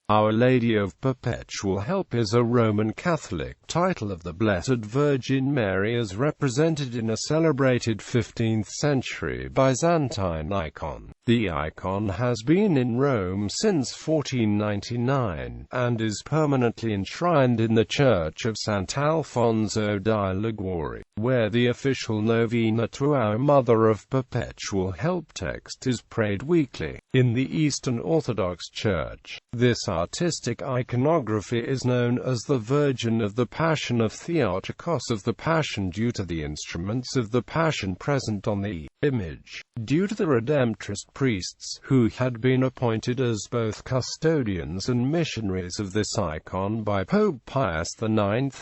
Our Lady of Perpetual Help is a Roman Catholic title of the Blessed Virgin Mary as represented in a celebrated 15th century Byzantine icon. The icon has been in Rome since 1499, and is permanently enshrined in the Church of Sant'Alfonso di Liguori, where the official Novena to Our Mother of Perpetual Help text is prayed weekly. In the Eastern Orthodox Church, this artistic iconography is known as the Virgin of the Passion of Theotokos of the Passion due to the instruments of the Passion present on the image. Due to the Redemptorist Priests, who had been appointed as both custodians and missionaries of this icon by Pope Pius IX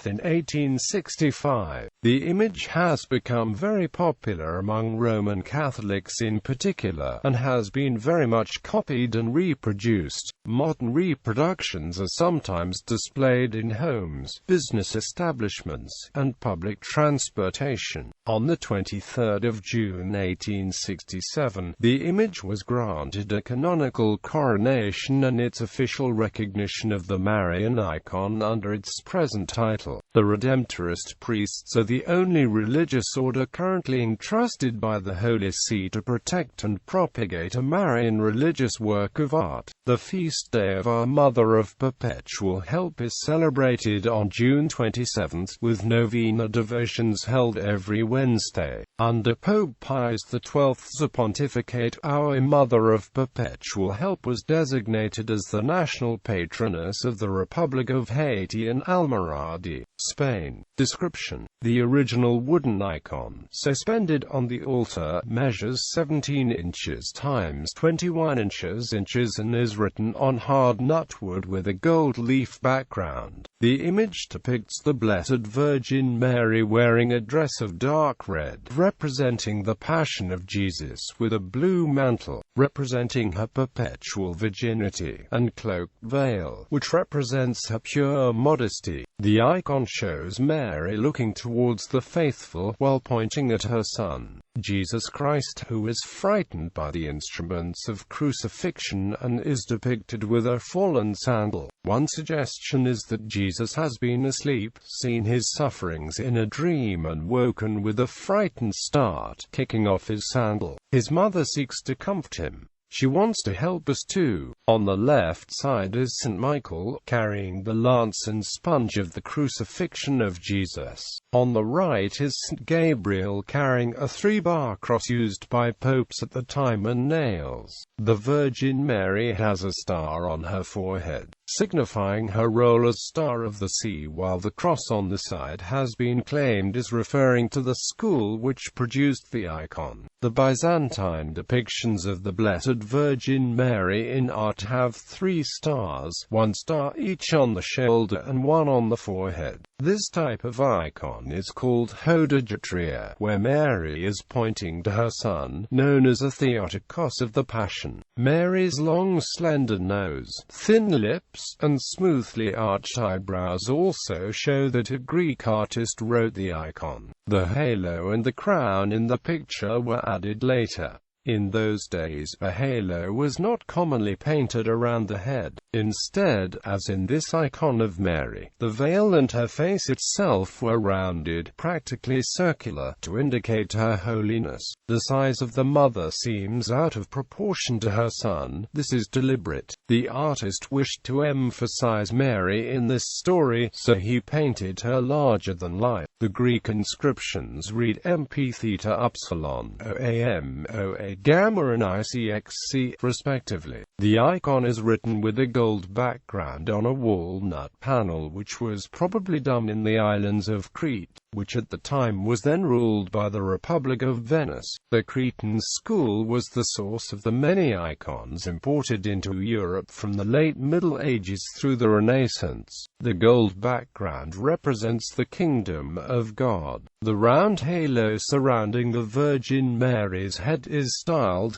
in 1865, the image has become very popular among Roman Catholics in particular, and has been very much copied and reproduced. Modern reproductions are sometimes displayed in homes, business establishments, and public transportation. On the 23rd of June 1867, the image was granted a canonical coronation and its official recognition of the Marian icon under its present title. The Redemptorist Priests are the only religious order currently entrusted by the Holy See to protect and propagate a Marian religious work of art. The feast day of Our Mother of Perpetual Help is celebrated on June 27, with Novena devotions held every Wednesday. Under Pope Pius XII's pontificate, Our Mother of Perpetual Help was designated as the national patroness of the Republic of Haiti and Almoradí, Spain. Description: the original wooden icon, suspended on the altar, measures 17 inches x 21 inches and is written on hard nutwood with a gold leaf background. The image depicts the Blessed Virgin Mary wearing a dress of dark red, representing the Passion of Jesus, with a blue mantle, representing her perpetual virginity, and cloaked veil, which represents her pure modesty. The icon shows Mary looking towards the faithful, while pointing at her Son, Jesus Christ, who is frightened by the instruments of crucifixion and is depicted with a fallen sandal. One suggestion is that Jesus has been asleep, seen his sufferings in a dream and woken with a frightened start, kicking off his sandal. His mother seeks to comfort him. She wants to help us too. On the left side is St. Michael, carrying the lance and sponge of the crucifixion of Jesus. On the right is St. Gabriel carrying a 3-bar cross used by popes at the time and nails. The Virgin Mary has a star on her forehead, signifying her role as Star of the Sea, while the cross on the side has been claimed as referring to the school which produced the icon. The Byzantine depictions of the Blessed Virgin Mary in art have 3 stars, 1 star each on the shoulder and 1 on the forehead. This type of icon is called hodegetria, where Mary is pointing to her Son, known as a Theotokos of the Passion. Mary's long slender nose, thin lips, and smoothly arched eyebrows also show that a Greek artist wrote the icon. The halo and the crown in the picture were added later. In those days, a halo was not commonly painted around the head. Instead, as in this icon of Mary, the veil and her face itself were rounded, practically circular, to indicate her holiness. The size of the mother seems out of proportion to her Son. This is deliberate. The artist wished to emphasize Mary in this story, so he painted her larger than life. The Greek inscriptions read MP theta upsilon, OAM, OA gamma and ICXC, respectively. The icon is written with a gold background on a walnut panel, which was probably done in the islands of Crete, which at the time was then ruled by the Republic of Venice. The Cretan school was the source of the many icons imported into Europe from the late Middle Ages through the Renaissance. The gold background represents the kingdom of God. The round halo surrounding the Virgin Mary's head is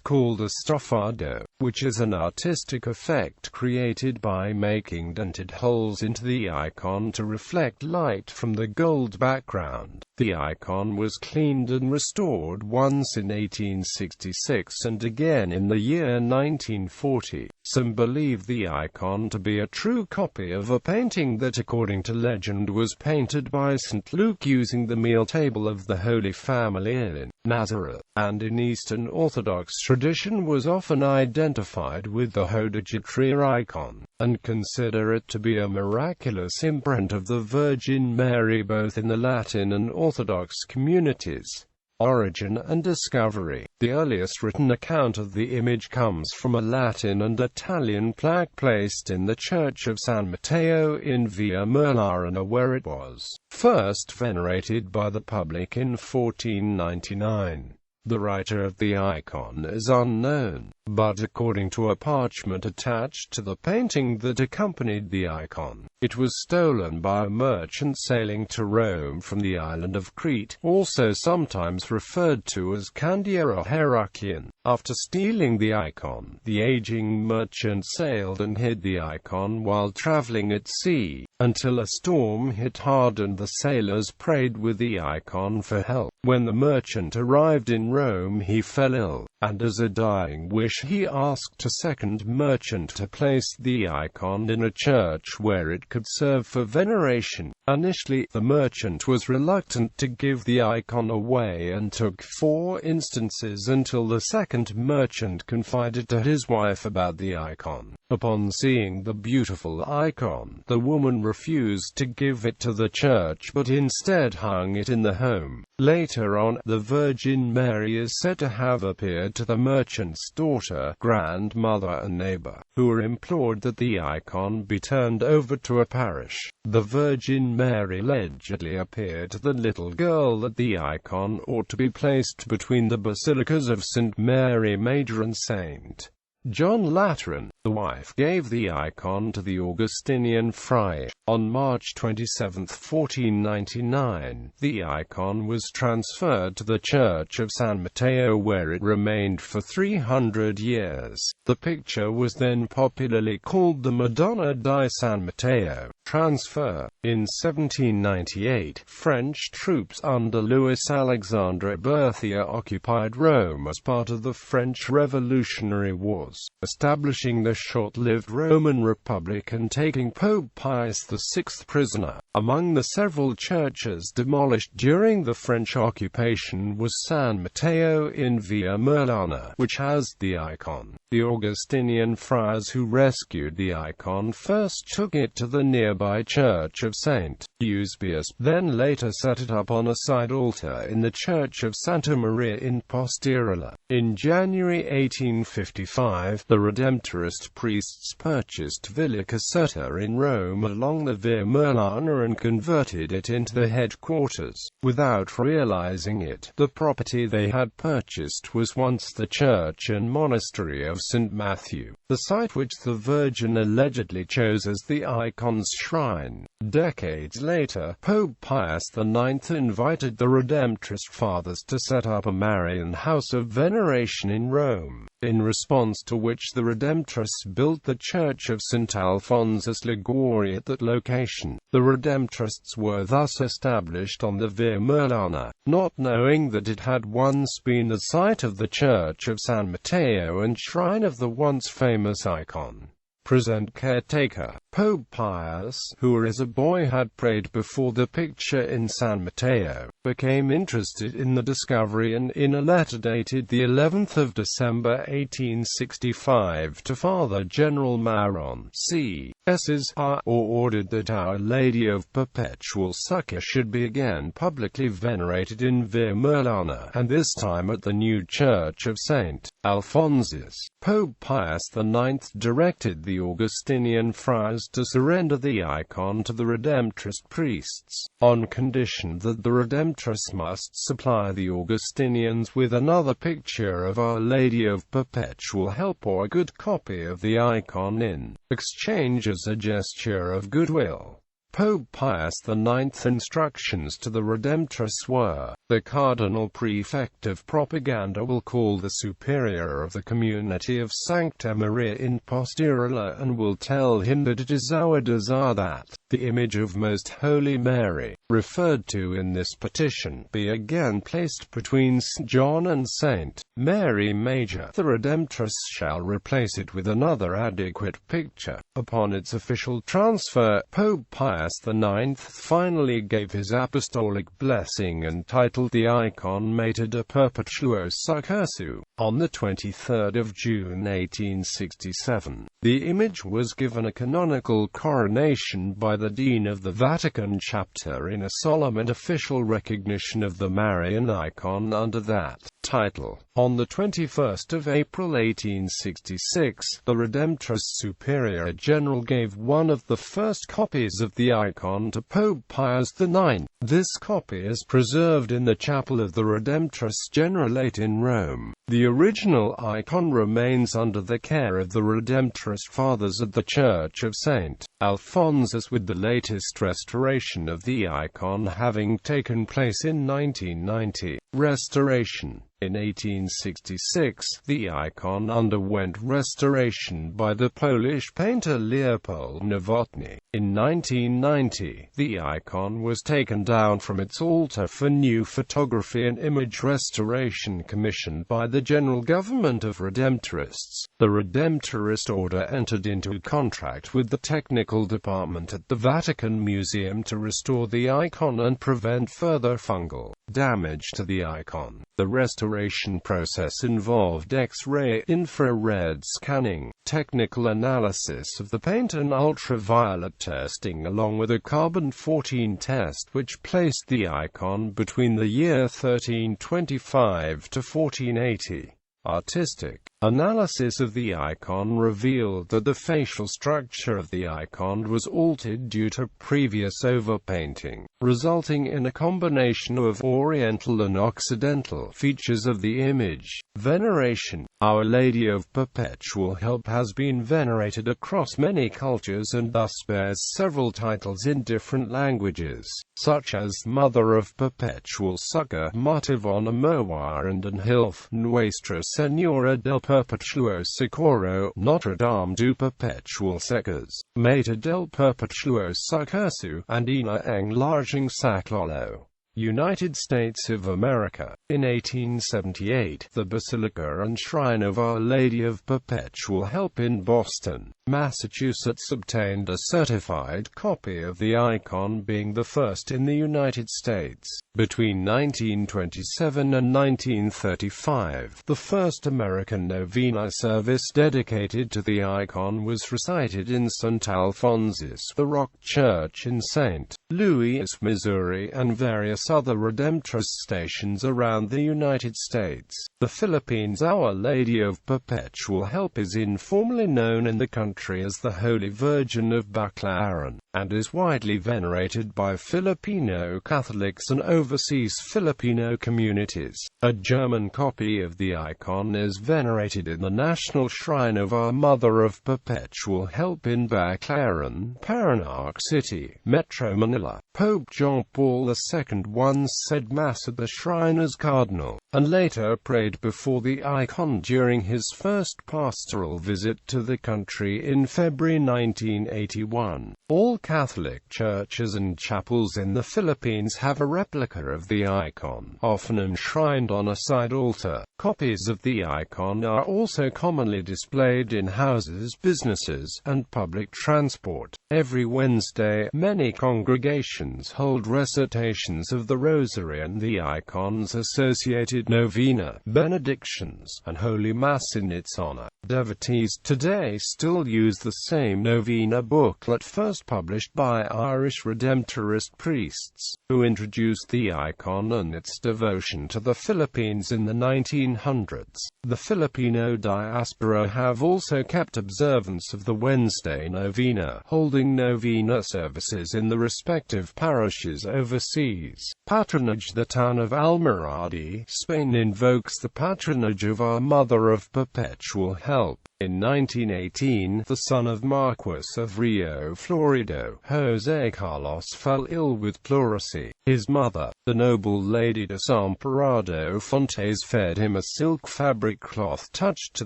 called a stofado, which is an artistic effect created by making dented holes into the icon to reflect light from the gold background. The icon was cleaned and restored once in 1866 and again in the year 1940. Some believe the icon to be a true copy of a painting that, according to legend, was painted by St. Luke using the meal table of the Holy Family in Nazareth, and in Eastern Orthodox tradition was often identified with the Hodogitria icon, and consider it to be a miraculous imprint of the Virgin Mary both in the Latin and Orthodox communities. Origin and discovery. The earliest written account of the image comes from a Latin and Italian plaque placed in the church of San Matteo in Via Merlana, where it was first venerated by the public in 1499. The writer of the icon is unknown, but according to a parchment attached to the painting that accompanied the icon, it was stolen by a merchant sailing to Rome from the island of Crete, also sometimes referred to as Candia or Heracleon. After stealing the icon, the aging merchant sailed and hid the icon while traveling at sea, until a storm hit hard and the sailors prayed with the icon for help. When the merchant arrived in Rome, he fell ill, and as a dying wish he asked a second merchant to place the icon in a church where it could serve for veneration. Initially, the merchant was reluctant to give the icon away and took 4 instances until the second merchant confided to his wife about the icon. Upon seeing the beautiful icon, the woman refused to give it to the church but instead hung it in the home. Later on, the Virgin Mary is said to have appeared to the merchant's daughter, grandmother and neighbor, who were implored that the icon be turned over to a parish. The Virgin Mary allegedly appeared to the little girl that the icon ought to be placed between the basilicas of St. Mary Major and St. John Lateran. The wife gave the icon to the Augustinian friar. On March 27, 1499, the icon was transferred to the Church of San Matteo, where it remained for 300 years. The picture was then popularly called the Madonna di San Matteo. Transfer. In 1798, French troops under Louis Alexandre Berthier occupied Rome as part of the French Revolutionary Wars, establishing the short-lived Roman Republic and taking Pope Pius VI prisoner. Among the several churches demolished during the French occupation was San Matteo in Via Merlana, which has the icon. The Augustinian friars who rescued the icon first took it to the nearby church of St. Eusebius, then later set it up on a side altar in the church of Santa Maria in Postirola. In January 1855, the Redemptorist Priests purchased Villa Caserta in Rome along the Via Merlana and converted it into the headquarters. Without realizing it, the property they had purchased was once the church and monastery of St. Matthew, the site which the Virgin allegedly chose as the icon's shrine. Decades later, Pope Pius IX invited the Redemptorist Fathers to set up a Marian house of veneration in Rome, in response to which the Redemptorists built the Church of Sant'Alfonso di Liguori at that location. The Redemptorists were thus established on the Via Merlana, not knowing that it had once been the site of the Church of San Matteo and shrine of the once famous icon. Present caretaker, Pope Pius, who as a boy had prayed before the picture in San Matteo, became interested in the discovery and in a letter dated the 11th of December 1865 to Father General Maron C.S.'s ordered that Our Lady of Perpetual Succor should be again publicly venerated in Via Merlana, and this time at the new church of St. Alphonsus. Pope Pius IX directed the Augustinian friars to surrender the icon to the Redemptorist priests, on condition that the Redemptorists must supply the Augustinians with another picture of Our Lady of Perpetual Help or a good copy of the icon in exchange as a gesture of goodwill. Pope Pius IX's instructions to the Redemptorists were, the Cardinal Prefect of Propaganda will call the Superior of the Community of Sancta Maria in Postirola and will tell him that it is our desire that the image of Most Holy Mary, referred to in this petition, be again placed between St. John and St. Mary Major. The Redemptorists shall replace it with another adequate picture. Upon its official transfer, Pope Pius IX finally gave his apostolic blessing and titled the icon icon.The Perpetuo Succursu. On the 23rd of June 1867, the image was given a canonical coronation by the Dean of the Vatican chapter in a solemn and official recognition of the Marian icon under that title. On the 21st of April 1866, the Redemptorist Superior General gave one of the first copies of the icon to Pope Pius IX. This copy is preserved in the chapel of the Redemptorist Generalate in Rome. The original icon remains under the care of the Redemptorist Fathers at the Church of Sant'Alfonso, with the latest restoration of the icon having taken place in 1990. Restoration. In 1866, the icon underwent restoration by the Polish painter Leopold Nowotny. In 1990, the icon was taken down from its altar for new photography and image restoration commissioned by the General Government of Redemptorists. The Redemptorist Order entered into a contract with the technical department at the Vatican Museum to restore the icon and prevent further fungal damage to the icon. The restoration process involved X-ray, infrared scanning, technical analysis of the paint and ultraviolet testing, along with a carbon-14 test which placed the icon between the year 1325 to 1480. Artistic analysis of the icon revealed that the facial structure of the icon was altered due to previous overpainting, resulting in a combination of Oriental and Occidental features of the image. Veneration. Our Lady of Perpetual Help has been venerated across many cultures and thus bears several titles in different languages, such as Mother of Perpetual Succor, Motivona Moa and Hilf, Nuestra Senora del Perpetuo Socorro, Notre Dame du Perpetual Secours, Mater del Perpetuo Succursu, and Ina Enlarging Saclolo. United States of America. In 1878, the Basilica and Shrine of Our Lady of Perpetual Help in Boston, Massachusetts obtained a certified copy of the icon, being the first in the United States. Between 1927 and 1935, the first American Novena service dedicated to the icon was recited in Sant'Alfonso, the Rock Church in St. Louis, Missouri, and various other Redemptorist stations around the United States. The Philippines. Our Lady of Perpetual Help is informally known in the country as the Holy Virgin of Baclaran, and is widely venerated by Filipino Catholics and overseas Filipino communities. A German copy of the icon is venerated in the National Shrine of Our Mother of Perpetual Help in Baclaran, Parañaque City, Metro Manila. Pope John Paul II once said Mass at the shrine as Cardinal, and later prayed before the icon during his first pastoral visit to the country in February 1981. All Catholic churches and chapels in the Philippines have a replica of the icon, often enshrined on a side altar. Copies of the icon are also commonly displayed in houses, businesses, and public transport. Every Wednesday, many congregations hold recitations of the Rosary and the icon's associated novena, benedictions, and Holy Mass in its honor. Devotees today still use the same novena booklet first published by Irish Redemptorist priests, who introduced the icon and its devotion to the Philippines in the 1900s. The Filipino diaspora have also kept observance of the Wednesday novena, holding novena services in the respective parishes overseas. Patronage. The town of Almoradí, Spain invokes the patronage of Our Mother of Perpetual Help. In 1918, the son of Marquis of Rio Florida, Toledo, José Carlos fell ill with pleurisy. His mother, the noble Lady de Desamparado Fontes, fed him a silk fabric cloth touched to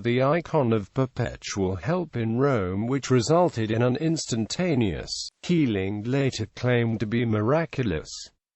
the icon of perpetual help in Rome, which resulted in an instantaneous healing later claimed to be miraculous.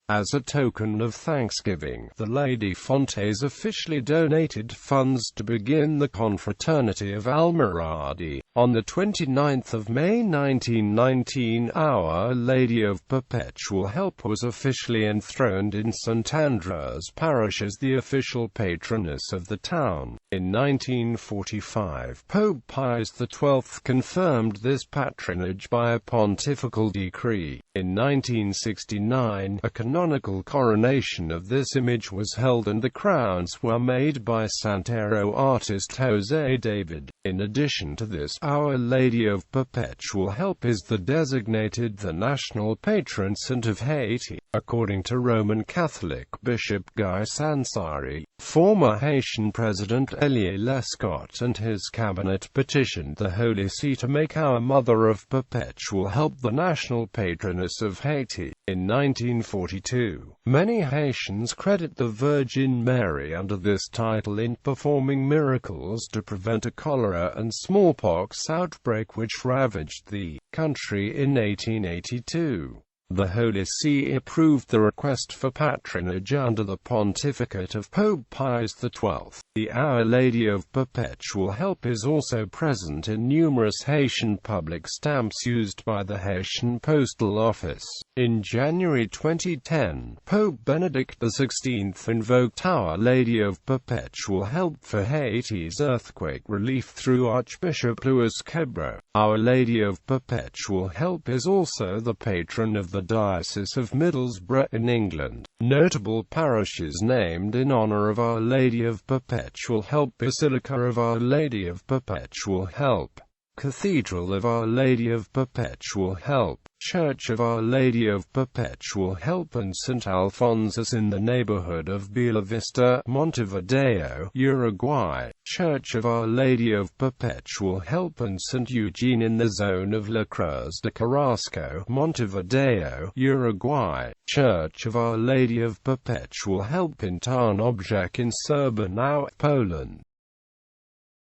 As a token of thanksgiving, the Lady Fontes officially donated funds to begin the Confraternity of Almiradi. On the 29th of May 1919, Our Lady of Perpetual Help was officially enthroned in St. Andrew's Parish as the official patroness of the town. In 1945, Pope Pius XII confirmed this patronage by a pontifical decree. In 1969, a canonical coronation of this image was held and the crowns were made by Santero artist José David. In addition to this, Our Lady of Perpetual Help is the national patron saint of Haiti. According to Roman Catholic Bishop Guy Sansari, former Haitian President Elie Lescott and his cabinet petitioned the Holy See to make Our Mother of Perpetual Help the national patroness of Haiti. In 1942, many Haitians credit the Virgin Mary under this title in performing miracles to prevent a cholera and smallpox outbreak which ravaged the country in 1882. The Holy See approved the request for patronage under the pontificate of Pope Pius XII. The Our Lady of Perpetual Help is also present in numerous Haitian public stamps used by the Haitian Postal Office. In January 2010, Pope Benedict XVI invoked Our Lady of Perpetual Help for Haiti's earthquake relief through Archbishop Louis Quebro. Our Lady of Perpetual Help is also the patron of the Diocese of Middlesbrough in England. Notable parishes named in honor of Our Lady of Perpetual Help: Basilica of Our Lady of Perpetual Help, Cathedral of Our Lady of Perpetual Help, Church of Our Lady of Perpetual Help, and St. Alphonsus in the neighborhood of Bella Vista, Montevideo, Uruguay, Church of Our Lady of Perpetual Help, and St. Eugene in the zone of La Cruz de Carrasco, Montevideo, Uruguay, Church of Our Lady of Perpetual Help in Tarnobrzeg in Serbia, Poland.